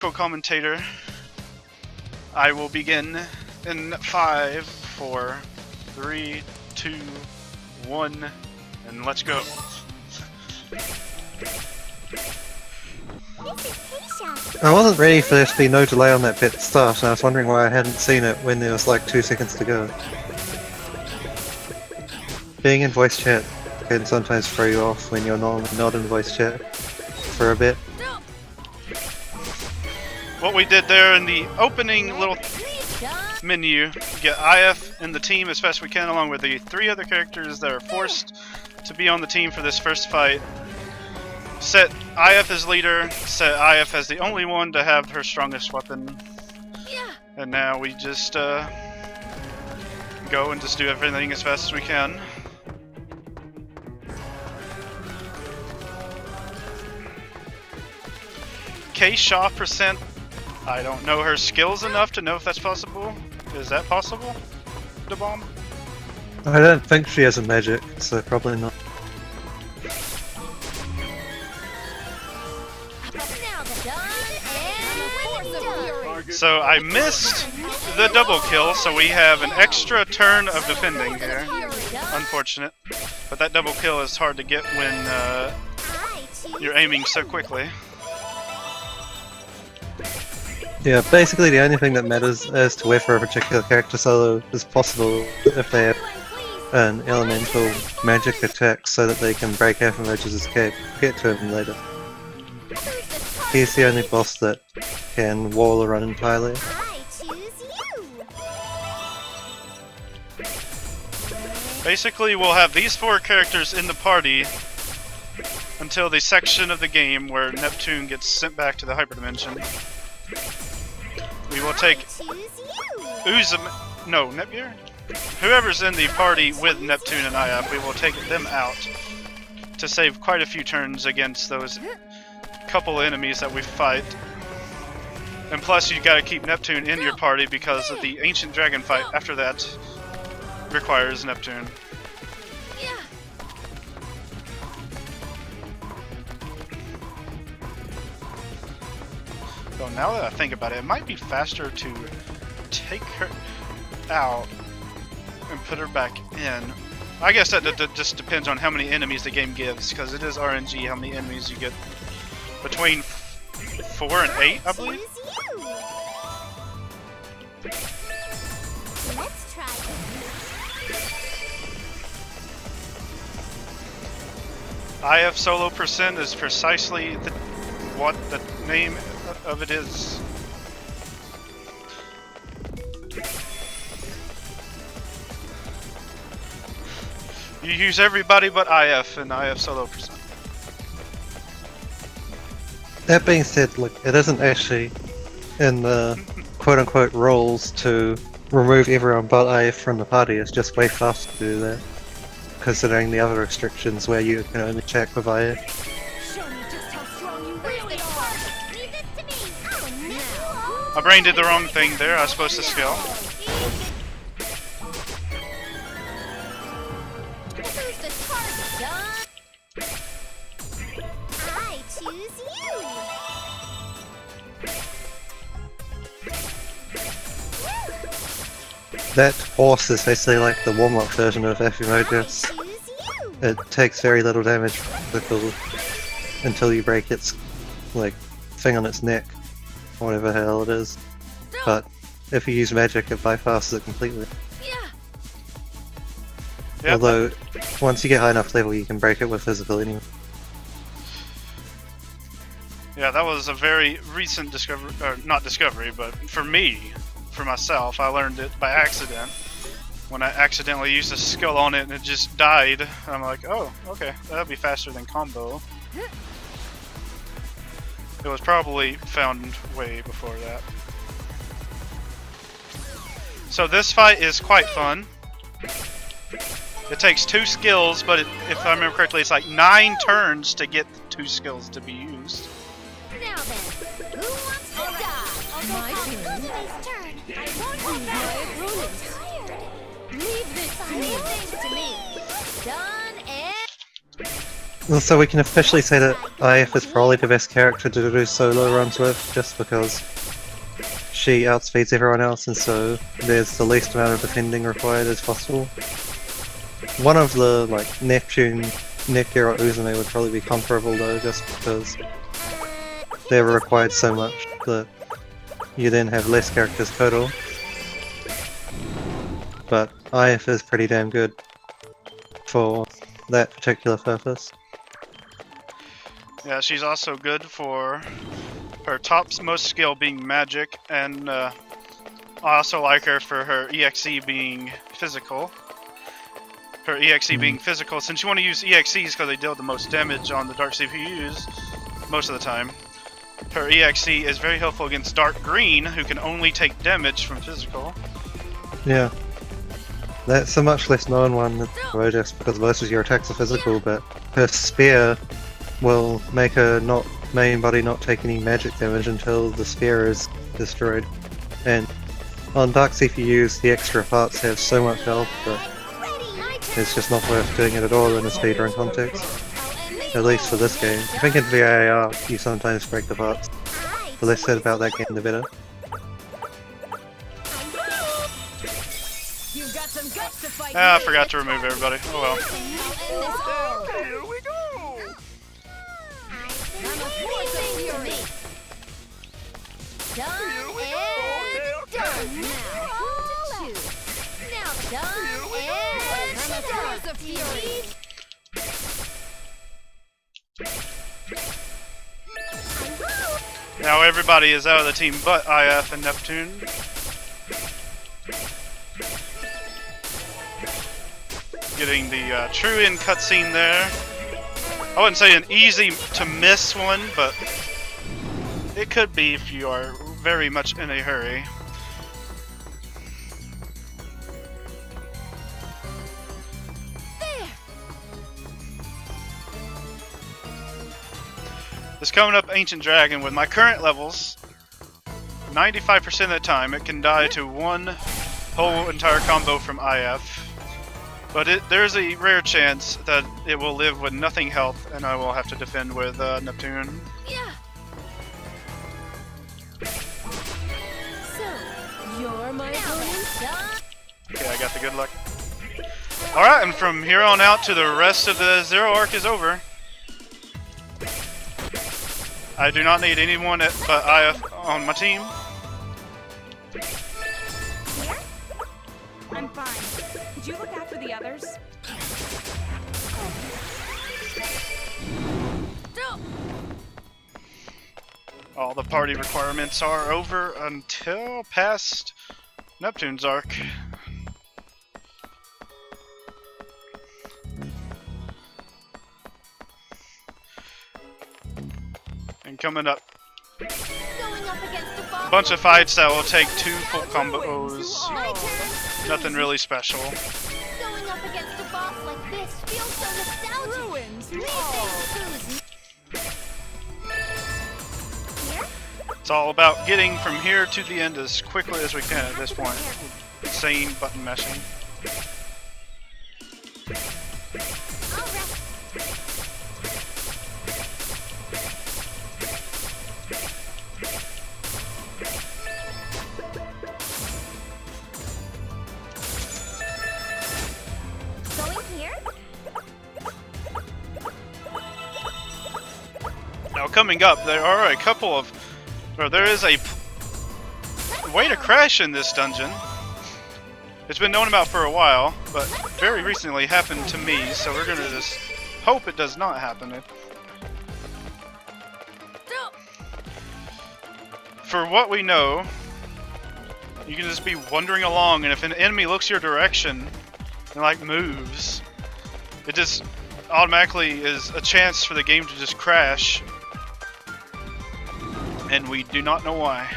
co-commentator. I will begin in 5, 4, 3, 2, 1, and let's go. I wasn't ready for there to be no delay on that bit at the start, and I was wondering why I hadn't seen it when there was like 2 seconds to go. Being in voice chat can sometimes throw you off when you're not in voice chat for a bit. What we did there in the opening little menu, get IF in the team as fast as we can, along with the 3 other characters that are forced to be on the team for this first fight. Set IF as leader, set IF as the only one to have her strongest weapon. And now we just go and just do everything as fast as we can. K Shaw percent. I don't know her skills enough to know if that's possible. Is that possible? The bomb? I don't think she has a magic, so probably not. So I missed the double kill, so we have an extra turn of defending here. Unfortunate. But that double kill is hard to get when you're aiming so quickly. Yeah, basically the only thing that matters as to whether a particular character solo is possible if they have an elemental magic attack so that they can break half of Roger's escape. Get to him later. He's the only boss that can wall a run entirely. Basically, we'll have these 4 characters in the party until the section of the game where Neptune gets sent back to the hyperdimension. We will take Netgear? Whoever's in the party with Neptune and IF, we will take them out to save quite a few turns against those couple enemies that we fight. And plus, you gotta keep Neptune in your party because of the ancient dragon fight after that requires Neptune. So now that I think about it, it might be faster to take her out and put her back in. I guess that just depends on how many enemies the game gives, because it is RNG how many enemies you get. Between 4 and 8, I believe. Let's try IF solo percent is precisely what the name of it is. You use everybody but IF and IF solo percent. That being said, look, it isn't actually in the quote-unquote rules to remove everyone but IF from the party. It's just way faster to do that, considering the other restrictions where you can only check with IF. My brain did the wrong thing there. I was supposed to skill. That horse is basically like the warm-up version of Ephemodius. It takes very little damage until you break its like thing on its neck, whatever the hell it is. But if you use magic, it bypasses it completely. Yep. Although, once you get high enough level, you can break it with physical anyway. Yeah, that was a very recent discovery, or not discovery, but for me, for myself, I learned it by accident. When I accidentally used a skill on it and it just died, I'm like, oh, okay, that'll be faster than combo. It was probably found way before that. So this fight is quite fun. It takes 2 skills, but if I remember correctly, it's like 9 turns to get the 2 skills to be used. Now then, who wants to die? My turn. I won't hold back. Leave this to me. Done and... So we can officially say that IF is probably the best character to do solo runs with, just because she outspeeds everyone else, and so there's the least amount of defending required as possible. One of the, like, Neptune, Netgear, or Uzume would probably be comparable though, just because they're required so much that you then have less characters total. But IF is pretty damn good for that particular purpose. Yeah, she's also good for her topmost skill being magic, and I also like her for her EXE being physical. Her EXE being physical, since you want to use EXEs because they deal the most damage on the dark CPUs most of the time. Her EXE is very helpful against Dark Green, who can only take damage from physical. Yeah. That's a much less known one than Rojas because most of your attacks are physical, but her spear will make her main body not take any magic damage until the spear is destroyed. And on dark CPUs, the extra parts have so much health that it's just not worth doing it at all in a speedrun context. At least for this game. I think in VIR you sometimes break the parts. The less said about that game, the better. Ah, I forgot to remove everybody. Oh well. Here we go. Now everybody is out of the team but IF and Neptune. Getting the true end cutscene there. I wouldn't say an easy to miss one, but it could be if you are very much in a hurry. This coming up Ancient Dragon, with my current levels, 95% of the time it can die to one whole entire combo from IF. But there's a rare chance that it will live with nothing health, and I will have to defend with Neptune. Yeah. So, you're my opponent? Okay, I got the good luck. Alright, and from here on out to the rest of the Zero arc is over. I do not need anyone but IF on my team. I'm fine. Could you look after the others? All the party requirements are over until past Neptune's arc. And coming up, a bunch of fights that will take 2 full combos. Nothing really special. Going up against a boss like this feels so nostalgic. It's all about getting from here to the end as quickly as we can at this point. Insane button mashing. Now coming up, there are a couple of, or there is a way to crash in this dungeon. It's been known about for a while, but very recently happened to me, so we're gonna just hope it does not happen. For what we know, you can just be wandering along, and if an enemy looks your direction and like moves, it just automatically is a chance for the game to just crash. And we do not know why.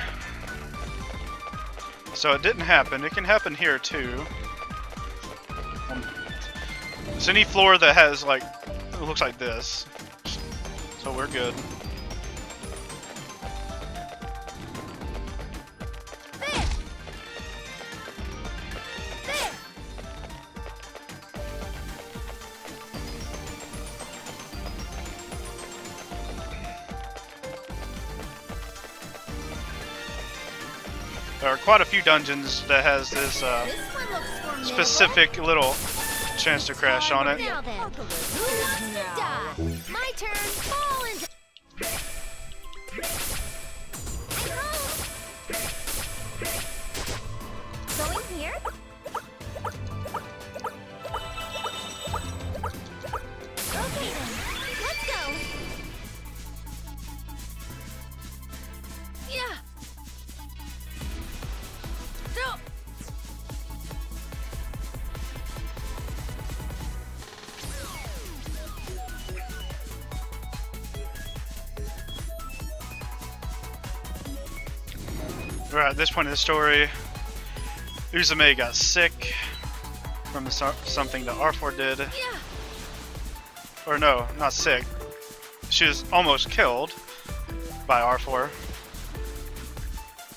So it didn't happen. It can happen here too. It's any floor that has like, it looks like this. So we're good. There are quite a few dungeons that has this This one looks formidable. specific little chance to crash on it. Now then, who wants to die? My turn. Fall into. Going here. Okay then, let's go. Yeah. No. Right at this point in the story, Uzume got sick from something that R4 did. Yeah. Or no, not sick. She was almost killed by R4.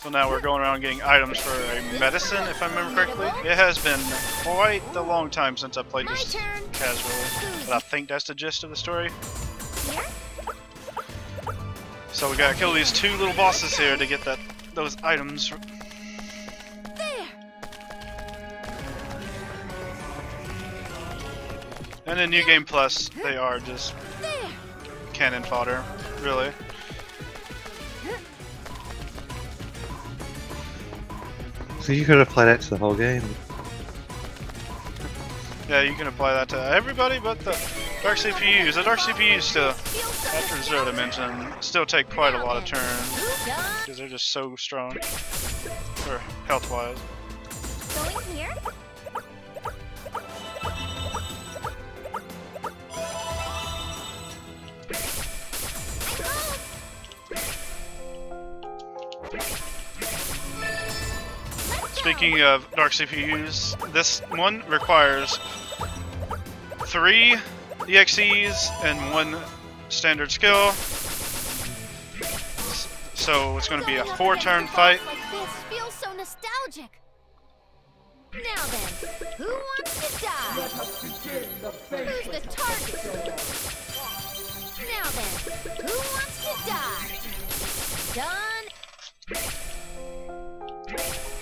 So now we're going around getting items for a medicine, if I remember correctly. It has been quite a long time since I played My this turn. casually, but I think that's the gist of the story. Here. So we gotta kill these two little bosses here to get those items. There. And in New Game Plus, they are just There. cannon fodder, really. So you could apply that to the whole game. Yeah, you can apply that to everybody but the Dark CPUs. The Dark CPUs still, after Zero Dimension, still take quite a lot of turns because they're just so strong, or health-wise. Going here. Speaking of Dark CPUs, this one requires 3 EXEs and 1 standard skill. So it's going to be a 4-turn fight. Like this feels so nostalgic. Now then, who wants to die? Who's the target? Now then, who wants to die? Done.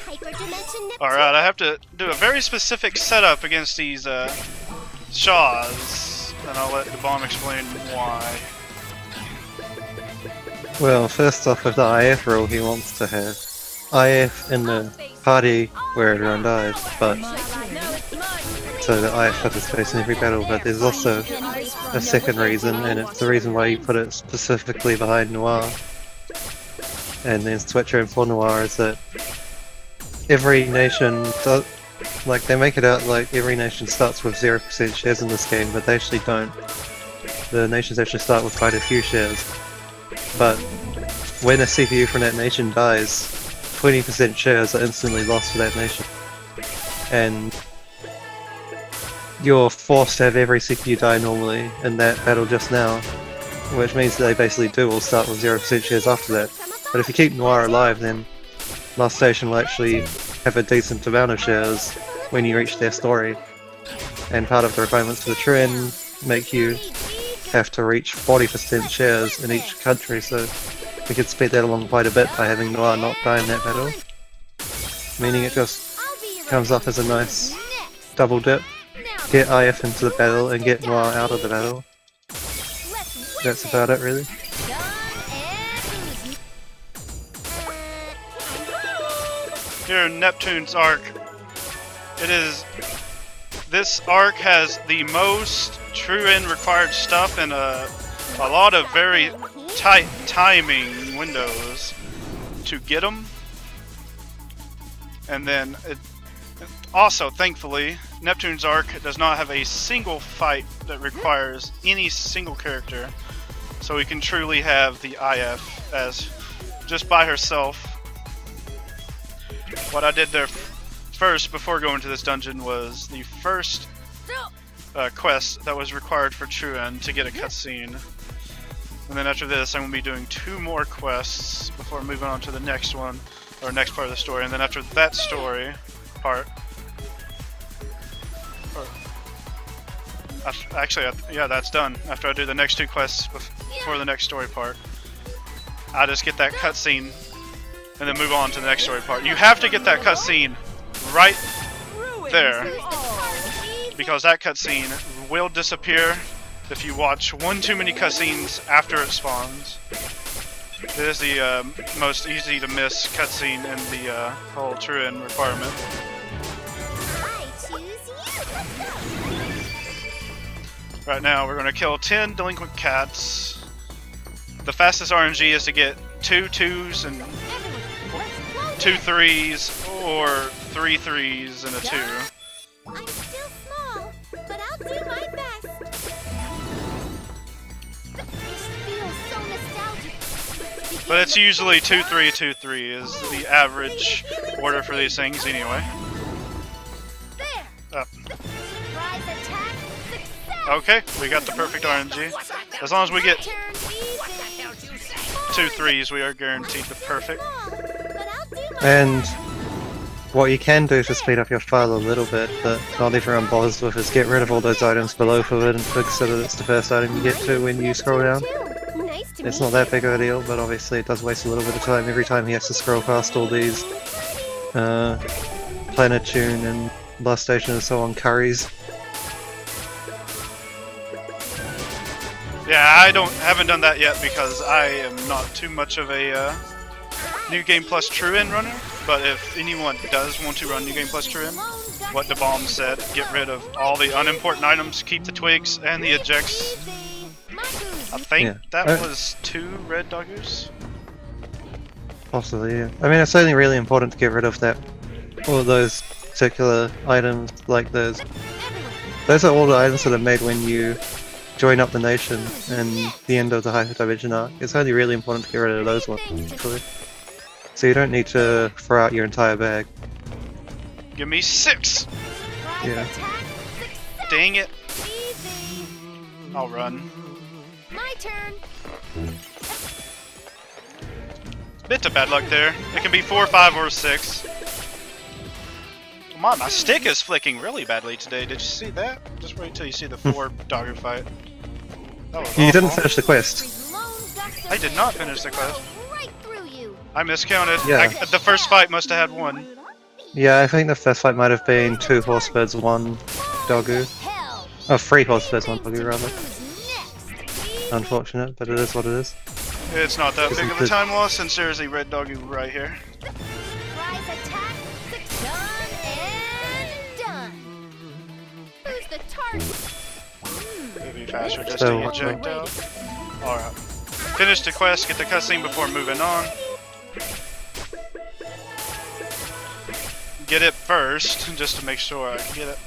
Hyperdimension Neptune. Alright, I have to do a very specific setup against these Shaws, and I'll let the bomb explain why. Well, first off, with the IF rule, he wants to have IF in the party where everyone dies, but so that IF participates in every battle. But there's also a second reason, and it's the reason why you put it specifically behind Noir, and then Switcher and for Noir is that every nation does, like, they make it out like every nation starts with 0% shares in this game, but they actually don't. The nations actually start with quite a few shares. But when a CPU from that nation dies, 20% shares are instantly lost for that nation. And you're forced to have every CPU die normally in that battle just now, which means that they basically do all start with 0% shares after that. But if you keep Noir alive, then Last Station will actually have a decent amount of shares when you reach their story. And part of the requirements for the true end make you have to reach 40% shares in each country, so we could speed that along quite a bit by having Noir not die in that battle. Meaning it just comes off as a nice double dip. Get IF into the battle and get Noir out of the battle. That's about it, really. Here in Neptune's arc, this arc has the most true end required stuff and a lot of very tight timing windows to get them. And then also, thankfully, Neptune's arc does not have a single fight that requires any single character, so we can truly have the IF as just by herself. What I did there first before going to this dungeon was the first quest that was required for True End to get a cutscene. And then after this, I'm going to be doing 2 more quests before moving on to the next one, or next part of the story. And then after that story part, yeah, that's done. After I do the next 2 quests before the next story part, I just get that cutscene and then move on to the next story part. You have to get that cutscene right there, because that cutscene will disappear if you watch one too many cutscenes after it spawns. It is the most easy to miss cutscene in the whole true end requirement. I choose you. Right now we're going to kill 10 delinquent cats. The fastest RNG is to get 2 2s and 2 3s, or 3 3s and a 2. I'm still small, but I'll do my best. This feels so nostalgic. But it's usually 2 3 2 3 is the average order for these things anyway. There. Up. Surprise attack. Success. Okay, we got the perfect RNG. As long as we get Turn easy. 2 3s, we are guaranteed the perfect. Small, but I'll do my And best. what you can do to speed up your file a little bit, but not everyone bothers with, is get rid of all those items below Forbidden Fig so that it's the first item you get to when you scroll down. Nice to It's meet not that big of a deal, but obviously it does waste a little bit of time every time he has to scroll past all these Planet Tune and Blast Station and so on curries. Yeah, I haven't done that yet because I am not too much of a New Game Plus True End runner. But if anyone does want to run New Game Plus True End, what the bomb said, get rid of all the unimportant items, keep the twigs and the ejects. I think Yeah. that was 2 red doggers. Possibly, yeah. I mean, it's only really important to get rid of all of those particular items, like those. Those are all the items that are made when you join up the nation and the end of the Hyperdimension arc. It's only really important to get rid of those ones, actually. So you don't need to throw out your entire bag. Give me 6! Yeah. Dang it! I'll run. My turn. Bit of bad luck there. It can be 4, 5, or 6. My stick is flicking really badly today. Did you see that? Just wait till you see the 4 dogger fight. That was You didn't awful. finish the quest. I did not finish the quest. Right through you. I miscounted. Yeah. The first fight must have had 1. Yeah, I think the first fight might have been 2 horsebirds, 1 doggo. Hell. Oh, 3 horsebirds, 1 doggo, rather. Who's next? Unfortunate, but it is what it is. It's not that big of a Isn't it- time loss since there's a red doggy right here. Rise attack. Done and done. Who's the target? It'd be faster just So- to eject out. Alright. Finish the quest, get the cutscene before moving on. Get it first, just to make sure I can get it.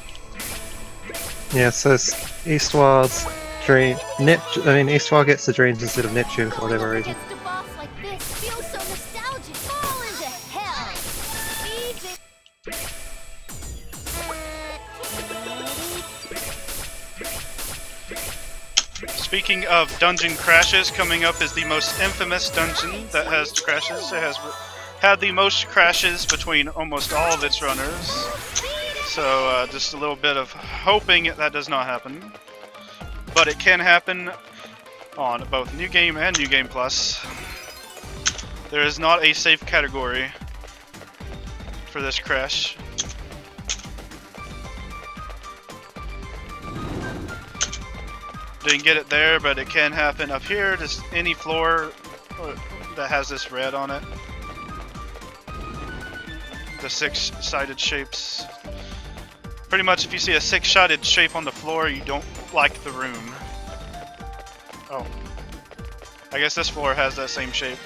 Yeah, so it's Eastward's dream. Eastward gets the dreams instead of Neptune for whatever reason. Against a boss like this feels so nostalgic. Fall into hell. Easy. Speaking of dungeon crashes, coming up is the most infamous dungeon that has crashes. It has had the most crashes between almost all of its runners. So just a little bit of hoping that does not happen. But it can happen on both New Game and New Game Plus. There is not a safe category for this crash. Didn't get it there, but it can happen up here. Just any floor that has this red on it. The 6-sided shapes. Pretty much if you see a 6-sided shape on the floor, you don't like the room. Oh. I guess this floor has that same shape.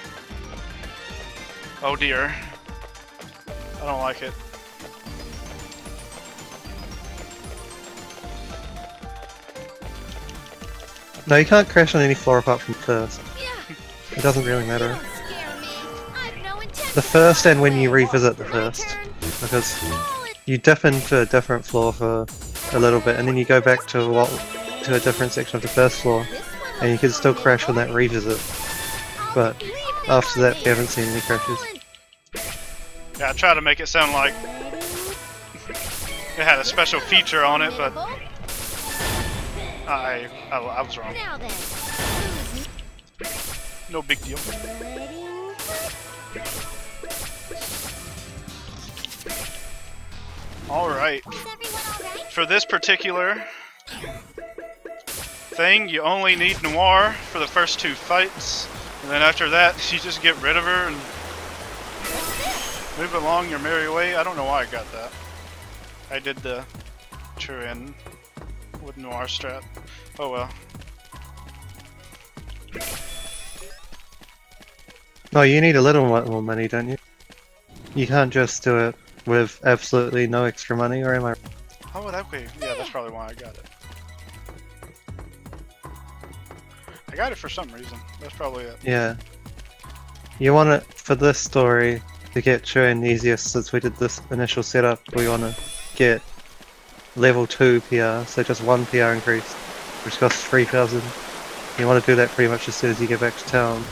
Oh dear. I don't like it. No, you can't crash on any floor apart from first. Yeah. It doesn't really matter. Don't scare me. I've no intention The first and when you of revisit the My first. turn. Because Fall it. you dip into a different floor for a little bit and then you go back to a different section of the first floor This one and you can still crash on that revisit. But leave this after on that me. we haven't seen any crashes. Yeah, I try to make it sound like it had a special feature on it, but I was wrong. Now then. Who's No big deal. ready? Alright. Is everyone alright? For this particular thing, you only need Noir for the first 2 fights. And then after that, you just get rid of her and move along your merry way. I don't know why I got that. I did the true end with Noir strat. Oh well. No, you need a little more money, don't you? You can't just do it with absolutely no extra money, or am I? Oh, that way. Yeah, that's probably why I got it. I got it for some reason. That's probably it. Yeah. You want it for this story to get true and easiest since we did this initial setup. We want to get level 2 PR, so just 1 PR increase, which costs 3,000. You want to do that pretty much as soon as you get back to town.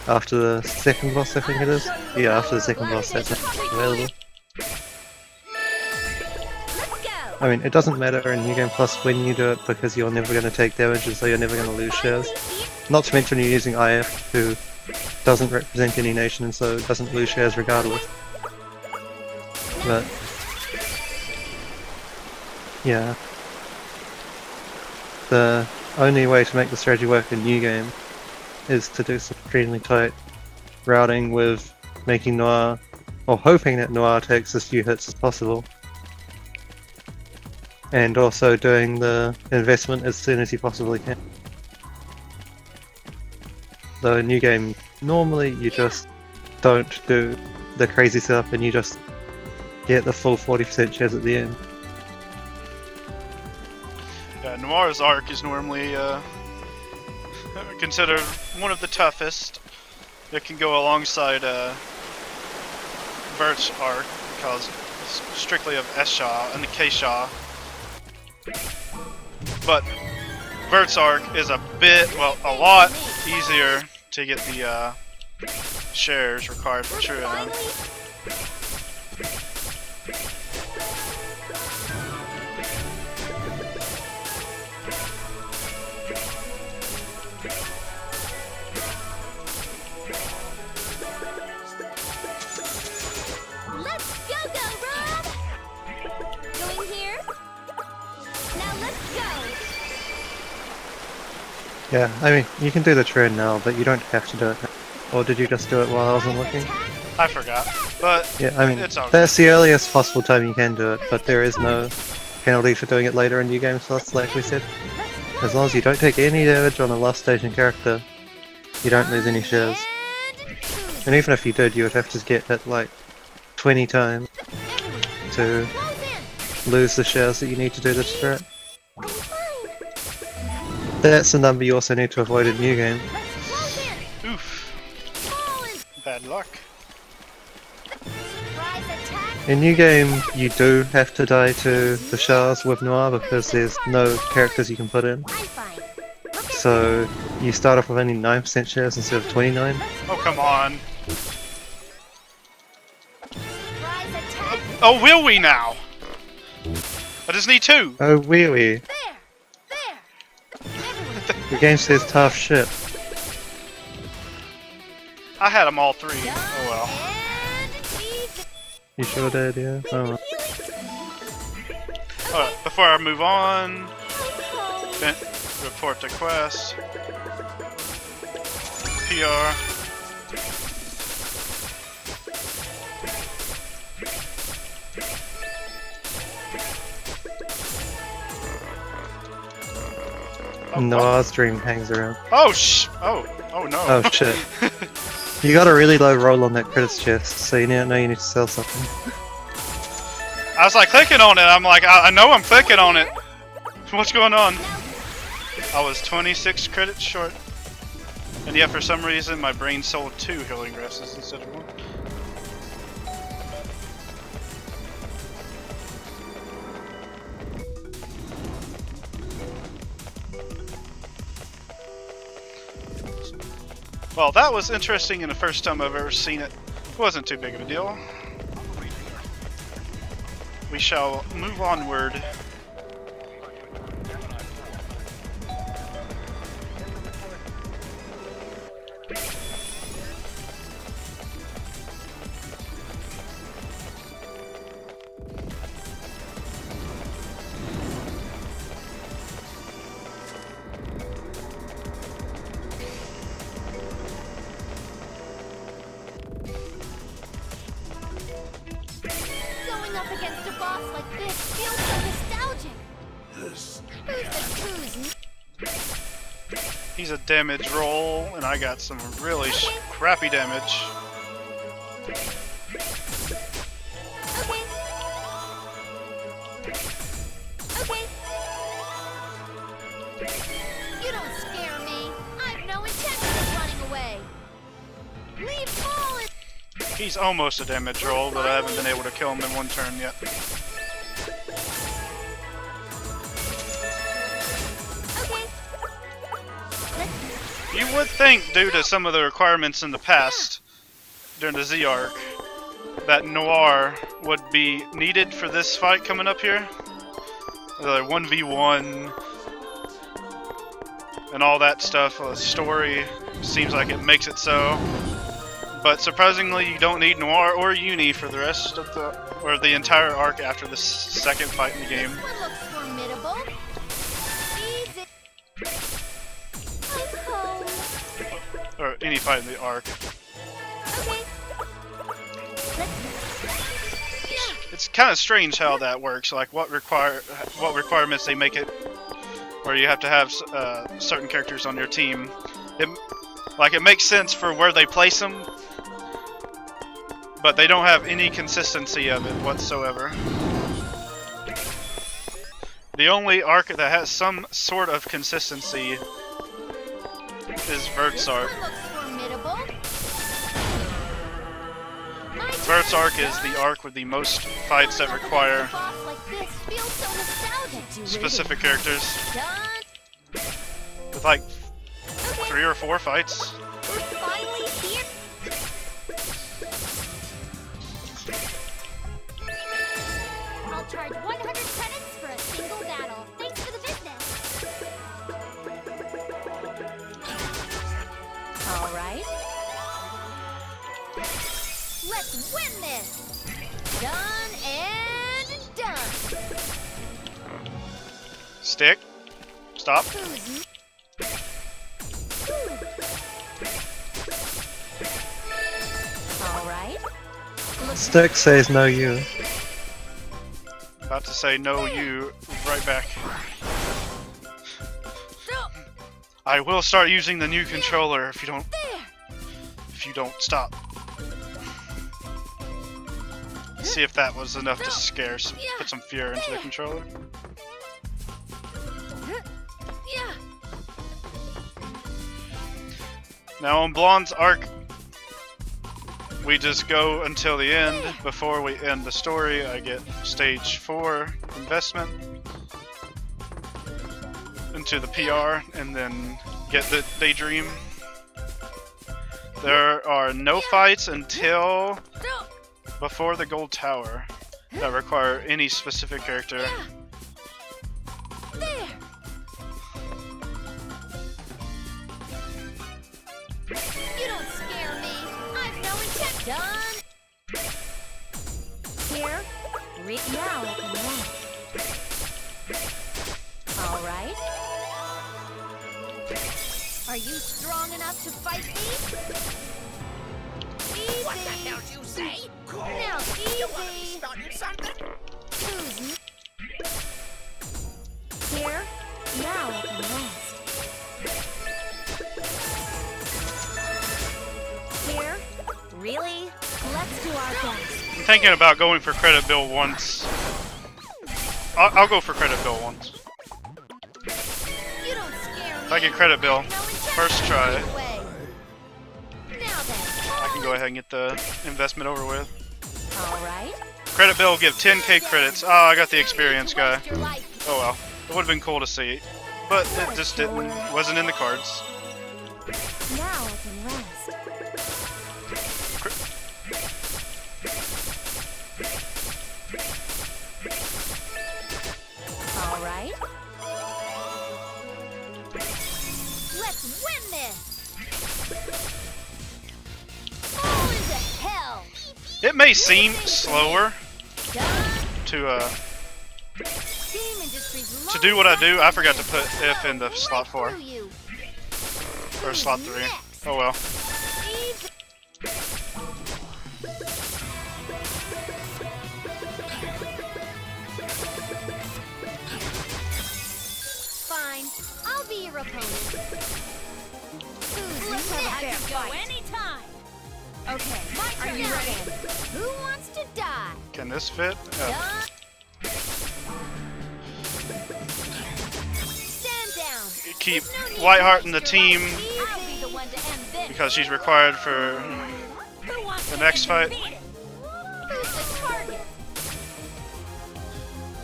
After the second boss, I think it is. Yeah, after the second boss, that's available. I mean, it doesn't matter in New Game Plus when you do it because you're never going to take damage and so you're never going to lose shares. Not to mention you're using IF, who doesn't represent any nation and so doesn't lose shares regardless. But yeah, the only way to make the strategy work in New Game is to do some extremely tight routing with making Noir, or hoping that Noir takes as few hits as possible. And also doing the investment as soon as you possibly can. Though in New Game, normally you just don't do the crazy setup and you just get the full 40% shares at the end. Yeah, Noir's arc is normally considered one of the toughest. It can go alongside Bert's arc because it's strictly of S-Shaw and the K-Shaw. But Bert's arc is a lot easier to get the shares required for true end. Yeah, I mean, you can do the trend now, but you don't have to do it now. Or did you just do it while I wasn't looking? I forgot, but yeah, I mean, it's all that's the earliest possible time you can do it, but there is no penalty for doing it later in New Game Plus, like we said. As long as you don't take any damage on a last station character, you don't lose any shares. And even if you did, you would have to get hit like 20 times to lose the shares that you need to do this strat. That's the number you also need to avoid in New Game. Oof. Bad luck. In New Game, you do have to die to the Shars with Noir because there's no characters you can put in. So you start off with only 9% shares instead of 29. Oh, come on. Oh, will we now? I just need 2. Oh, really? The game says tough shit. I had them all 3. Oh well. You sure did, yeah? Oh well. Alright, before I move on, report to quest. PR. Noir's dream hangs around. Oh oh no. Oh shit. You got a really low roll on that credits chest, so you know you need to sell something. I was like clicking on it, I'm like, I know I'm clicking on it. What's going on? I was 26 credits short. And yet for some reason my brain sold 2 healing dresses instead of 1. Well, that was interesting and the first time I've ever seen it. It wasn't too big of a deal. We shall move onward. boss like this feels so nostalgic. Who's the He's a damage roll, and I got some really crappy damage. Okay. Okay. You don't scare me. I've no intention of running away. Leave all in. He's almost a damage roll, but I haven't been able to kill him in one turn yet. Okay. You would think, due to some of the requirements in the past, during the Z arc, that Noir would be needed for this fight coming up here. The 1v1 and all that stuff. The story seems like it makes it so. But surprisingly, you don't need Noir or Uni for the rest of the entire arc after the second fight in the game. This one looks formidable. Easy. I'm home. Or any fight in the arc. Okay. It's kind of strange how that works. Like what requirements they make it, where you have to have certain characters on your team. It makes sense for where they place them, but they don't have any consistency of it whatsoever. The only arc that has some sort of consistency is Vert's arc. This one looks formidable. Vert's arc is the arc with the most fights that require A boss like this feels so nostalgic. specific characters, Done. with like Okay. 3 or 4 fights. We're finally here. I'll charge 100 credits for a single battle. Thanks for the business. All right. Let's win this. Done and done. Stick. Stop. Who's All right. Stick says no you. About to say no you right back. I will start using the new controller if you don't stop. See if that was enough to put some fear into the controller. Yeah. Now on Blonde's arc, we just go until the end. Before we end the story, I get stage 4 investment into the PR, and then get the Daydream. There are no fights until before the Gold Tower that require any specific character. There. You don't scare me. I've no intent. Done. Here. Now I can rest. All right. Are you strong enough to fight me? Easy. What the hell did you say? Now easy. Started something? Who's Here. Now I can rest. Here. Really? Let's do our best. I'm thinking about going for credit bill once. I'll go for credit bill once. You don't scare me. If I get credit bill, No intent first to try, run away. Now then. I can go ahead and get the investment over with. All right. Credit bill will give 10k credits. Oh, I got the experience guy. Waste your life. Oh well. It would have been cool to see. But it just wasn't in the cards. Now I can rest. All right. Let's win this. Fall into hell. It may seem slower Done. to Game Industries do what I do. I forgot to put F in the slot 4 through you. or slot 3. Oh well. Easy. fair can go fight. anytime. Okay, My are turn you now. ready? Who wants to die? Can this fit? Yeah. Done. Stand down. Keep There's no need Whiteheart to in the waste your team life. I'll be the one to end this. because she's required for Who wants the to next be fight. defeated? Who's the target?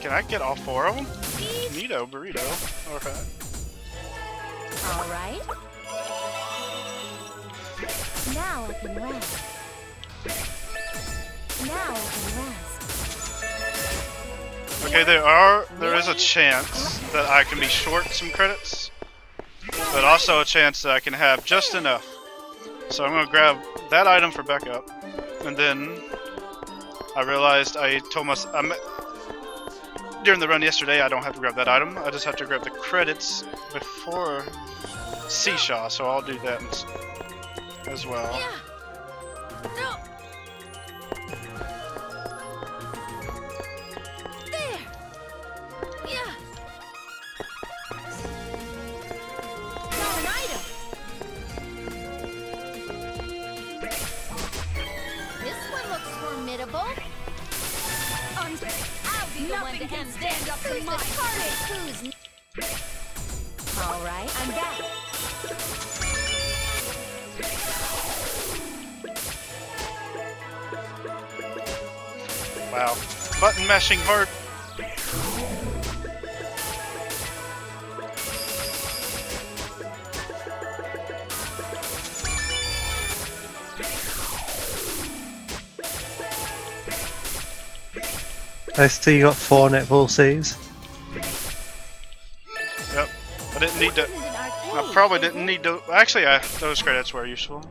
Can I get all 4 of them? Easy. Neato, burrito. Okay. All right. Now I can rest. Now I can rest. Okay, there is a chance that I can be short some credits, but also a chance that I can have just enough. So I'm gonna grab that item for backup, and then I realized I told myself during the run yesterday I don't have to grab that item. I just have to grab the credits before Seashaw, so I'll do that as well. Yeah. No. There. Yeah. Got an item. This one looks formidable. I'll be the one to end stand up to my target. All right, I'm back. Wow. Button mashing hard. I see you got 4 netball Cs. Yep. I didn't need to. This isn't an I arcade, probably is didn't it? need to. Actually, those credits were useful.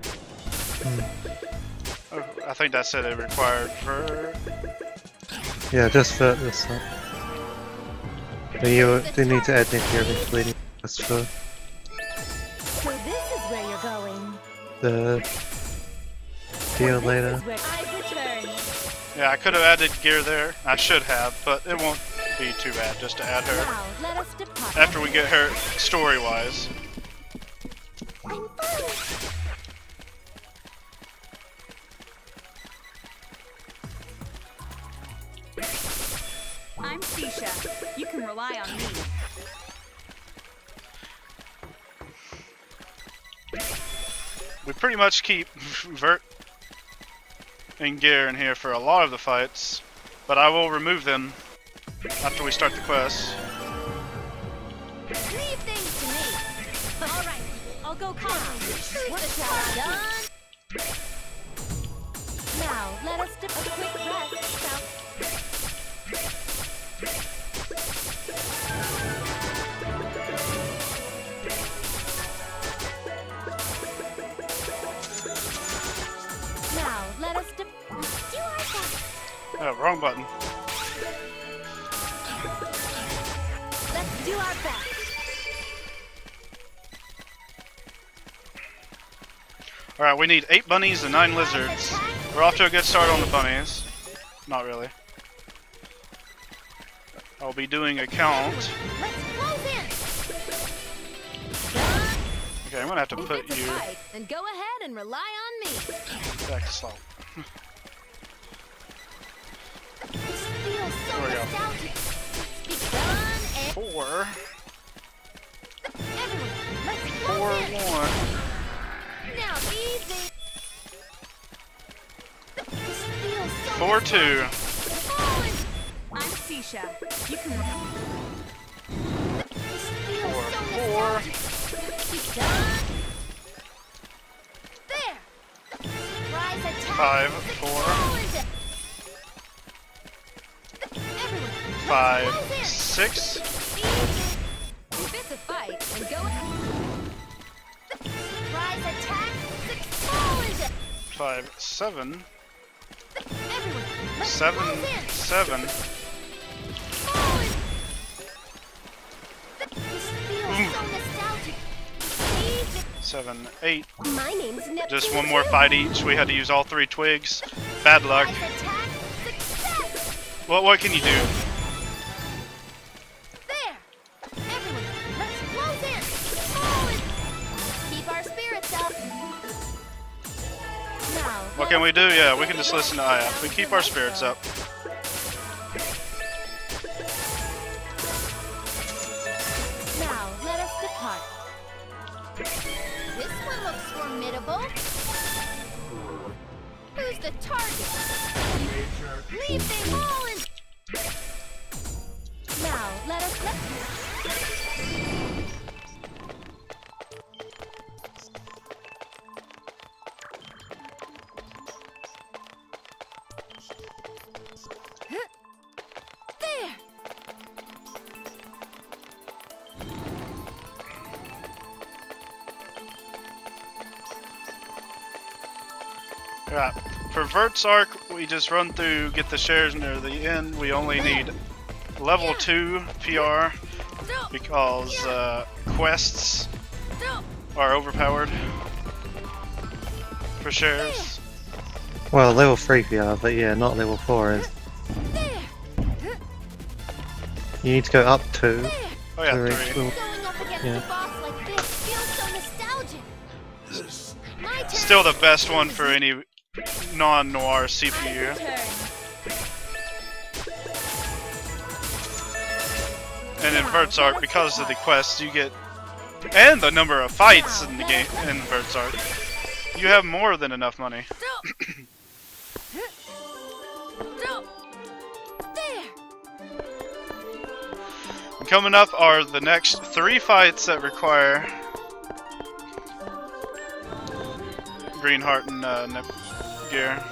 Oh, I think that said it required for. Yeah, just for this one. But you do need to add nuclear eventually, just for So this is where you're going. the deal later. This is where I've returned. Yeah, I could have added gear there. I should have, but it won't be too bad just to add her Now let us depart. after we get her story-wise. I'm through. I'm Sisha. You can rely on me. We pretty much keep Vert and gear in here for a lot of the fights, but I will remove them after we start the quest. Leave things to me. All right, I'll go calm. What's that done? Now let us dip a quick rest. Now let us do our best. Oh, wrong button. Let's do our best. Alright, we need 8 bunnies and 9 lizards. We're off to a good start on the bunnies. Not really. I'll be doing a count. Let's close in. Okay, I'm gonna have to If put it's a you fight, then go ahead and rely on me. back to slow. This feels so There we go. nostalgic. It's begun and 4, everyone, let's 4, close in. 1. Now easy. This feels so 4, 2. nostalgic. I'm Sisha. You can. This feels 4, so 4. nostalgic. Begun. There. Surprise attack. 5, 4. Fall into- Everyone, let's 5, close in. 6. Easy. If it's a fight, then go ahead. Surprise attack. Fall into- 5, 7. Everyone, let's 7, close in. 7. Fall in- This feels so nostalgic. Easy. 7, 8. My name's Neptune. Just one more fight each. We had to use all 3 twigs. Bad luck. Surprise attack. Success. What can you do? There. Everyone, let's close in. Fall in- Keep our spirits up. can we do? Yeah, we can just listen to IF. We keep our spirits up. Now, let us depart. This one looks formidable. Who's the target? Leave them all in. Now, let us There! Right. For Vert's arc, we just run through, get the shares near the end. We only need level 2 PR because quests are overpowered for shares. Well, level 3 PR, but yeah, not level 4 is. You need to go up 2. Oh yeah, to 3. reach Going up against Yeah. a boss like this feels so nostalgic. My turn. Still the best one for any non-noir CPU. And in Vert's arc, because of the quests you get, and the number of fights in the game in Vert's arc, you have more than enough money. There! And coming up are the next 3 fights that require green heart and gear.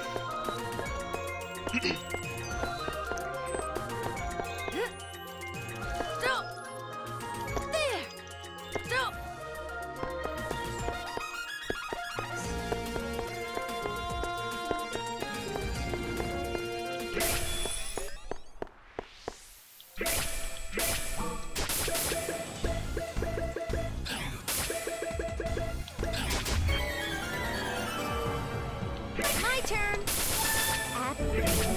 My turn!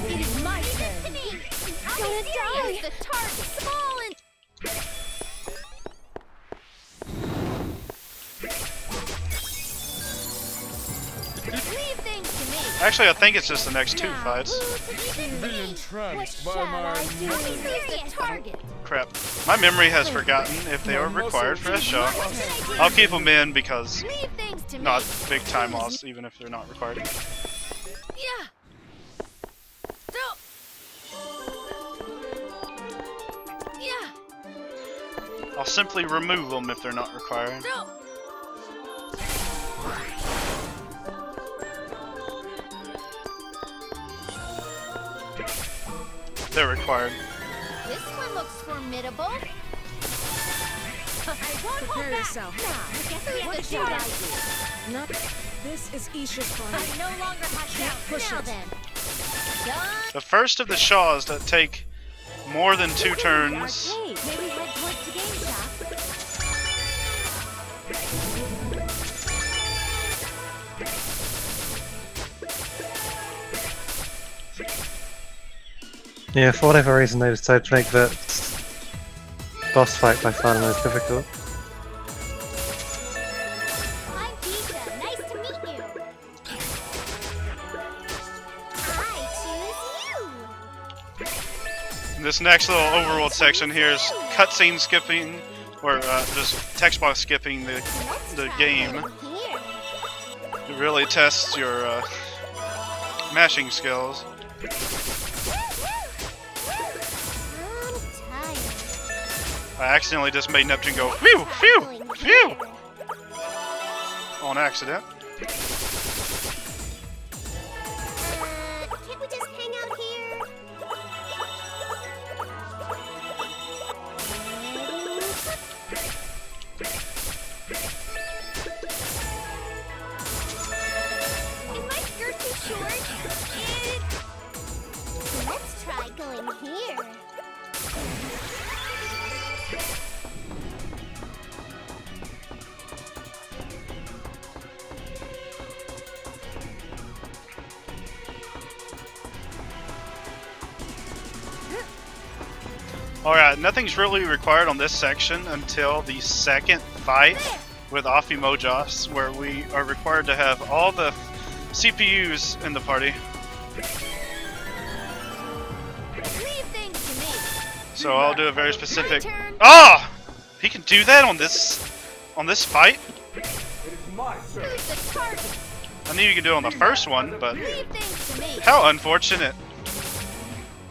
It is my turn! I'm gonna die! The target! Small and... Leave things to me! Actually, I think it's just the next 2 fights. What shall I do? Who's the target? Crap. My memory has forgotten if they are required for a shot. I'll keep them in because Leave things to me! not big time loss, even if they're not required. Yeah! Yeah! I'll simply remove them if they're not required. They're required. This one looks formidable. I won't hold Prepare back. yourself. Who's the target? Not. This is Isha's body. I no longer have doubt. push Now it. then. Done. The first of the Shaws that take more than 2 turns. Arcade. Maybe head towards the game shop. Yeah, for whatever reason they decided to make that boss fight by far the most difficult. I'm Pizza. Nice to meet you. I choose you. This next little overworld section here is cutscene skipping, or just text box skipping the game. Here. It really tests your mashing skills. I'm tired. I accidentally just made Neptune go phew, phew, phew on accident. Can't we just hang out here? Is my skirt too short? Let's try going here. Alright, nothing's really required on this section until the second fight with Afimojos, where we are required to have all the CPUs in the party. Leave things to me. So I'll do a very specific. My turn. Ah! He can do that on this fight? Who's the target? I knew you could do it on the first one, but Leave things to me. how unfortunate.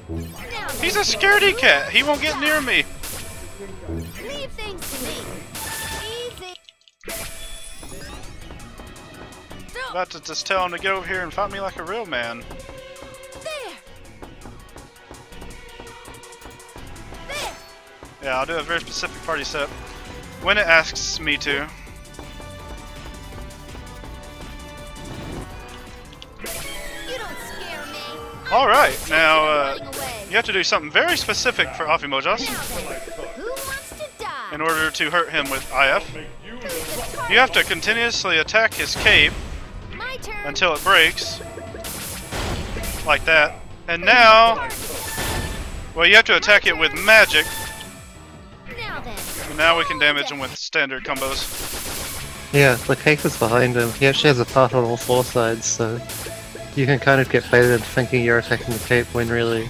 Now then, He's a scaredy cat. He won't get near me. leave things to me. Easy. About to just tell him to get over here and fight me like a real man. There. There. Yeah, I'll do a very specific party set when it asks me to. You don't scare me. Alright, now Running away. you have to do something very specific for Afimojas Now then, who wants to die? in order to hurt him with IF. Who's the target? You have to continuously attack his cape My turn. until it breaks. Like that. And now, well, you have to attack it with magic. Now then. And now we can damage him with standard combos. Yeah, the cape is behind him. He actually has a path on all four sides, so you can kind of get baited into thinking you're attacking the cape when really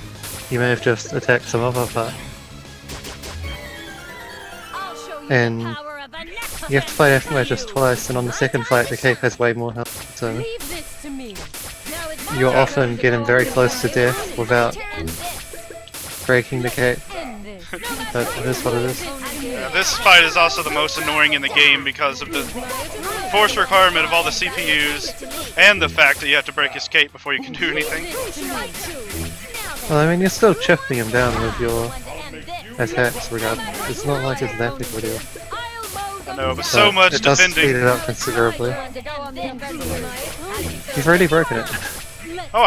you may have just attacked some other part. I'll show you And the power of a next you have to fight Aftermagus twice, and on the second fight the cape has way more health, so Leave this to me. Now it's my you'll turn often to get him go very your close to way. death without Turn this. breaking the cape, End this. but it is what it is. Yeah, this fight is also the most annoying in the game because of the force requirement of all the CPUs and the fact that you have to break his cape before you can do anything. Well, I mean, you're still chipping him down with your One to end this. attacks regardless. It's not like it's that big of a deal. I know, but so much it does speed defending. it up considerably. One to end this. You've already broken it. Oh,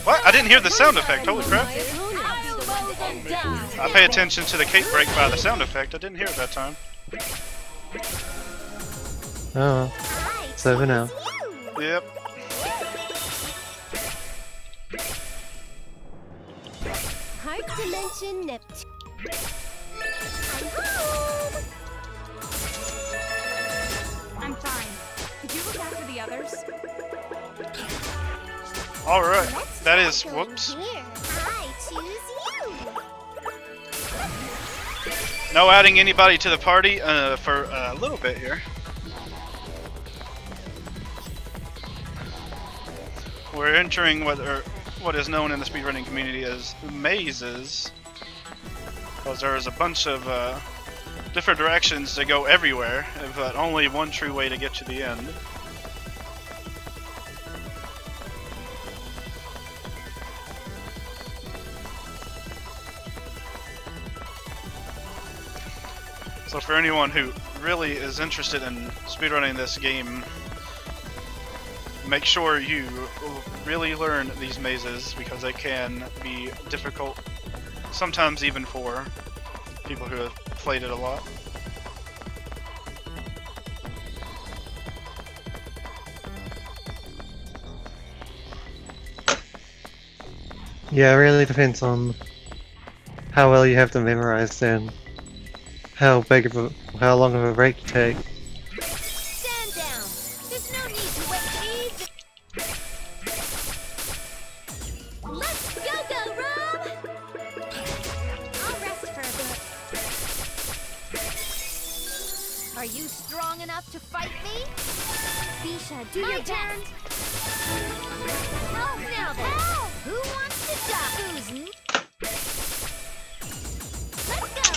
what? I didn't hear the sound effect. Holy crap! I'll be the one to end this. I pay attention to the cape break by the sound effect. I didn't hear it that time. Oh, it's over now. Yep. Heart Dimension Neptune. I'm fine. Could you look after the others? All right. That is. Whoops. Here, I choose you. No adding anybody to the party for a little bit here. We're entering what is known in the speedrunning community as mazes, because there's a bunch of different directions to go everywhere, but only one true way to get to the end. So for anyone who really is interested in speedrunning this game, make sure you really learn these mazes because they can be difficult, sometimes even for people who have played it a lot. Yeah, it really depends on how well you have them memorized and how long of a break you take. Stand down. There's no need to wait. Easy. Let's go, Rob. I'll rest for a bit. Are you strong enough to fight me? Bisha, do your best. Oh, now then. Who wants to die? Who's Let's go.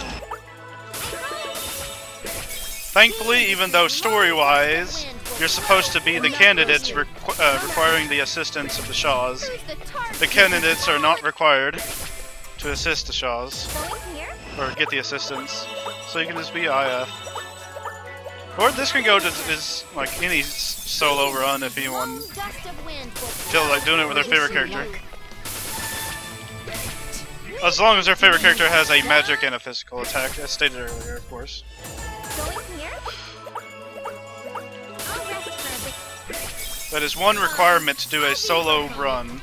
Thankfully, even though story-wise, you're supposed to be the candidates requiring the assistance of the Shaws, Who's the target? the candidates are not required to assist the Shaws, Going here? or get the assistance, so you can just be IF. Or this can go to is like any solo run if anyone Long gust of wind will feels like doing it with their favorite character. As long as their favorite character has a magic and a physical attack, as stated earlier, of course. Going here? I'll rest for a bit. That is one requirement to do a solo run.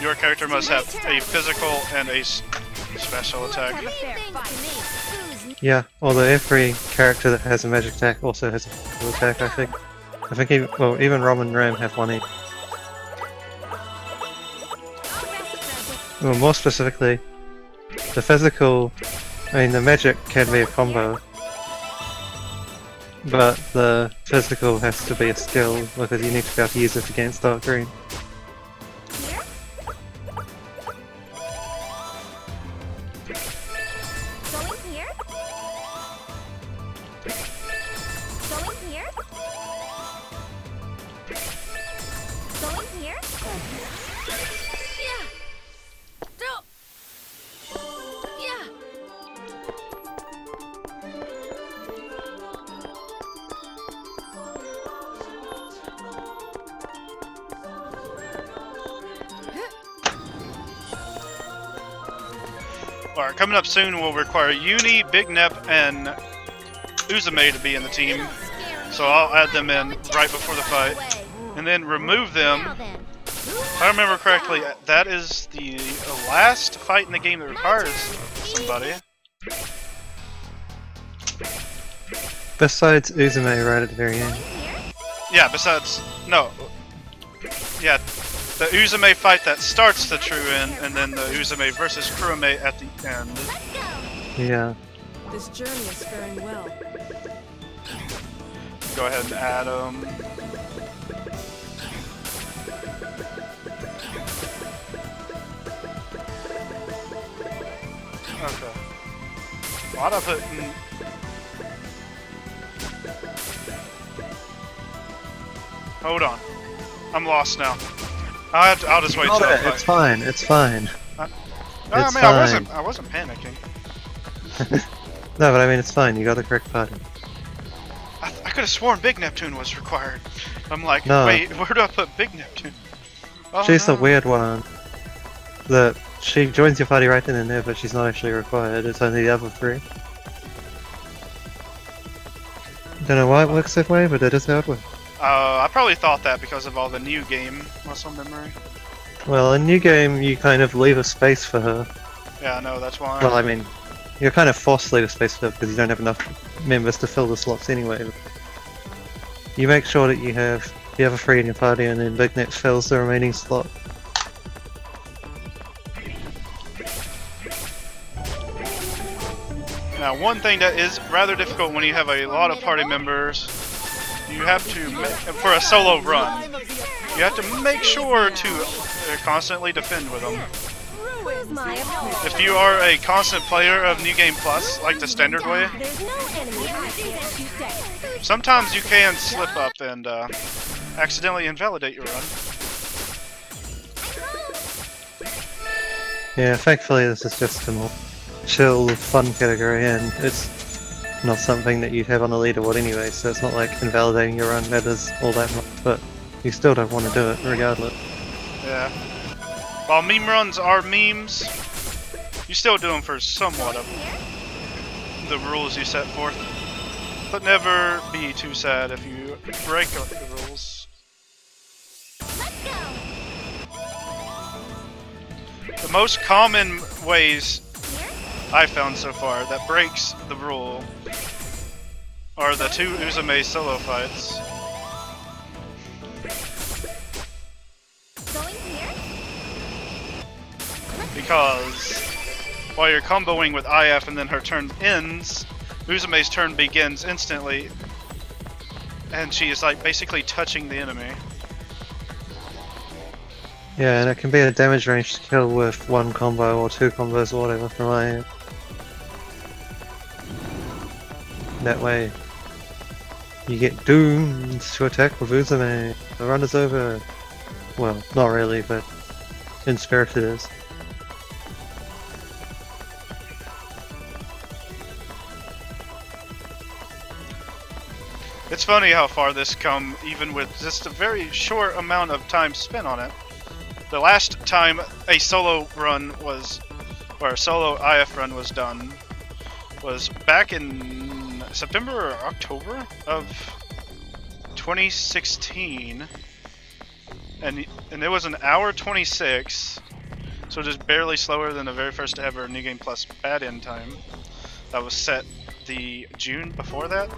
Your character must have a physical and a special attack. Leave things to me. Who's Yeah, although every character that has a magic attack also has a physical attack, I think. Even Rom and Ram have one each. Well, more specifically, the physical, I mean the magic can be a combo, but the physical has to be a skill because you need to be able to use it against dark green. Here? Going here? Going here? Going here? Yeah. Yeah. Alright, coming up soon will require Uni, Big Nep, and Uzume to be in the team. So I'll add them in right before the fight. And then remove them. Now then, who If I remember correctly, that is the last fight in the game that requires somebody. Besides Uzume right at the very end. Yeah, besides... No. Yeah, the Uzume fight that starts the true end, and then the Uzume versus Kurame at the end. Yeah. This journey is faring well. Go ahead and add them. Okay. Why'd I put in... Hold on. I'm lost now. I'll just wait till I It's fine, it's fine. I It's mean, fine. I wasn't panicking. No, but I mean it's fine, you got the correct party. I could have sworn Big Neptune was required. I'm like, No. wait, where do I put Big Neptune? Oh, She's no. the weird one. That she joins your party right then and there, but she's not actually required. It's only the other three. Don't know why it works that way, but it is how it works. I probably thought that because of all the new game muscle memory. Well, in New Game, you kind of leave a space for her. Yeah, I know, that's why. Well, I mean, you're kind of forced to leave a space for her because you don't have enough members to fill the slots anyway. You make sure that you have the other three in your party, and then Big Net fills the remaining slot. Now, one thing that is rather difficult when you have a lot of party members, you have to, for a solo run, you have to make sure to constantly defend with them. Who's my opponent? If you are a constant player of New Game Plus, like the standard way, There's no enemy I can't shoot. sometimes you can slip up and accidentally invalidate your run. Yeah, thankfully this is just a more chill, fun category, and it's not something that you'd have on a leaderboard anyway, so it's not like invalidating your run matters all that much, but you still don't want to do it regardless. Yeah. While meme runs are memes, you still do them for somewhat of the rules you set forth. But never be too sad if you break the rules. The most common ways I found so far that breaks the rule are the two Uzume solo fights. Going here? Because while you're comboing with IF and then her turn ends, Uzume's turn begins instantly, and she is like basically touching the enemy. Yeah, and it can be a damage range kill with one combo or two combos or whatever from my end. That way, you get doomed to attack with Uzume. The run is over. Well, not really, but in spirit it is. It's funny how far this come, even with just a very short amount of time spent on it. The last time a solo run was, or a solo IF run was done, was back in September or October of 2016, and it was an hour 26, so just barely slower than the very first ever New Game Plus bad end time. That was set the June before that.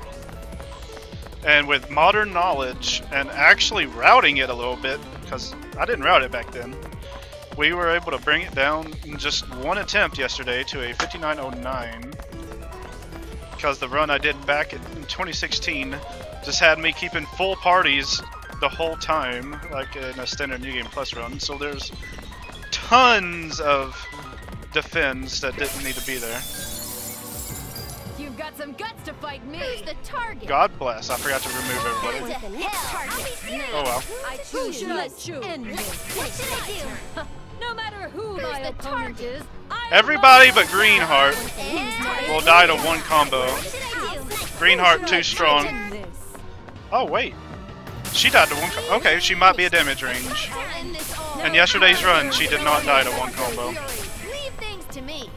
And with modern knowledge and actually routing it a little bit, because I didn't route it back then, we were able to bring it down in just one attempt yesterday to a 59.09. Because the run I did back in 2016 just had me keeping full parties the whole time, like in a standard New Game Plus run. So there's tons of defends that didn't need to be there. You've got some guts to fight me. Who's the target? God bless, I forgot to remove everybody. Who's the next target? Oh well. I choose you. Let's end this. What should I do? No matter who my opponent is, Everybody but Greenheart will die to one combo. What should I do? Greenheart too strong. Oh wait, she died to one. Okay, she might be a damage range. I'll end this all. In yesterday's run, she did not die to one combo. Leave things to me.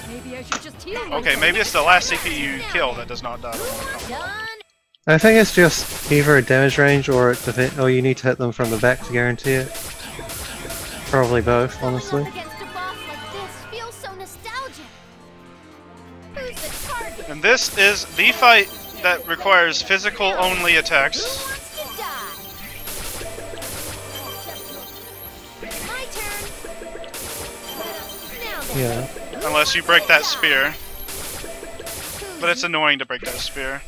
Maybe I should just heal. Okay, maybe it's the last CPU kill that does not die to one combo. Done. I think it's just either a damage range or or you need to hit them from the back to guarantee it. Probably both, honestly. Going up against a boss like this feels so nostalgic. Who's the target? And this is the fight that requires physical only Who attacks. wants to die? My turn. Now then. Yeah. Unless you break that spear. But it's annoying to break that spear.